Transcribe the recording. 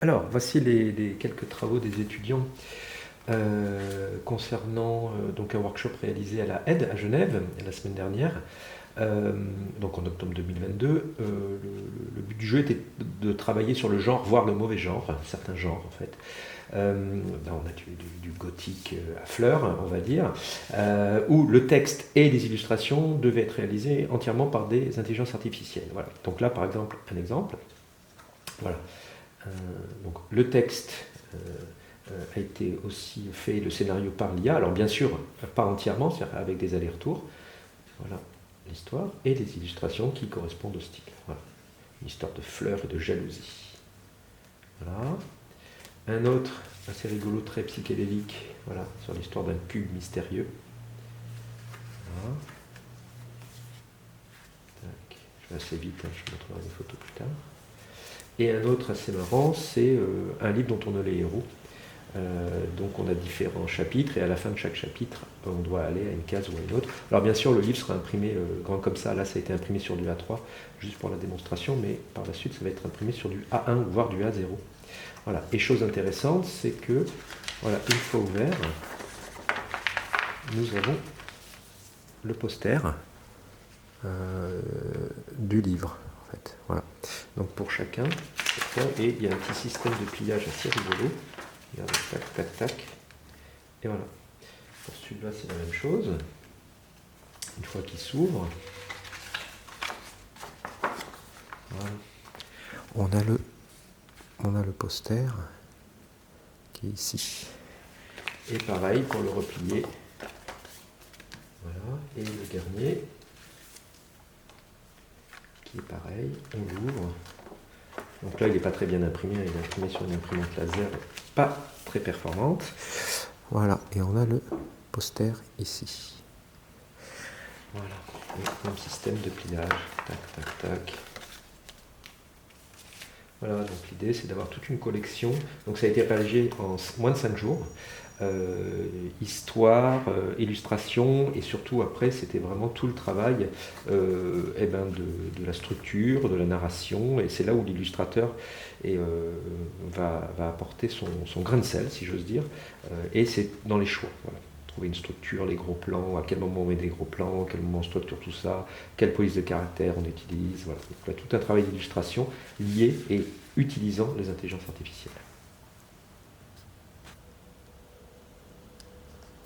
Alors, voici les quelques travaux des étudiants concernant donc un workshop réalisé à la aide à Genève la semaine dernière, donc en octobre 2022. Le but du jeu était de travailler sur le genre, voire le mauvais genre, enfin, certains genres en fait. Là, on a du gothique à fleurs, on va dire, où le texte et les illustrations devaient être réalisés entièrement par des intelligences artificielles. Voilà. Donc là, par exemple, un exemple. Voilà. Donc le texte a été aussi fait, le scénario par l'IA, alors bien sûr pas entièrement, c'est-à-dire avec des allers-retours, voilà l'histoire, et les illustrations qui correspondent au style. Voilà. Une histoire de fleurs et de jalousie. Voilà. Un autre assez rigolo, très psychédélique, voilà, sur l'histoire d'un cube mystérieux. Voilà. Tac. Je vais assez vite, hein, je vous montrerai des photos plus tard. Et un autre assez marrant, c'est un livre dont on a les héros. Donc on a différents chapitres et à la fin de chaque chapitre, on doit aller à une case ou à une autre. Alors bien sûr, le livre sera imprimé grand comme ça. Là, ça a été imprimé sur du A3, juste pour la démonstration, mais par la suite, ça va être imprimé sur du A1 ou voire du A0. Voilà. Et chose intéressante, c'est que, voilà, une fois ouvert, nous avons le poster du livre. En fait. Voilà. Donc pour chacun, et il y a un petit système de pliage assez rigolo. Regardez, tac, tac, tac. Et voilà. Pour celui-là, c'est la même chose. Une fois qu'il s'ouvre, voilà. On a le poster qui est ici. Et pareil pour le replier. Voilà. Et le dernier, qui est pareil, on l'ouvre. Donc là, il n'est pas très bien imprimé, il est imprimé sur une imprimante laser pas très performante. Voilà, et on a le poster ici. Voilà, et un système de pliage, tac, tac, tac. Voilà, donc l'idée c'est d'avoir toute une collection. Donc ça a été réalisé en moins de 5 jours. Histoire, illustration, et surtout après c'était vraiment tout le travail de la structure, de la narration, et c'est là où l'illustrateur va apporter son grain de sel, si j'ose dire, et c'est dans les choix. Voilà. Trouver une structure, les gros plans, à quel moment on met des gros plans, à quel moment on structure tout ça, quelle police de caractère on utilise. Voilà. Donc là, tout un travail d'illustration lié et utilisant les intelligences artificielles.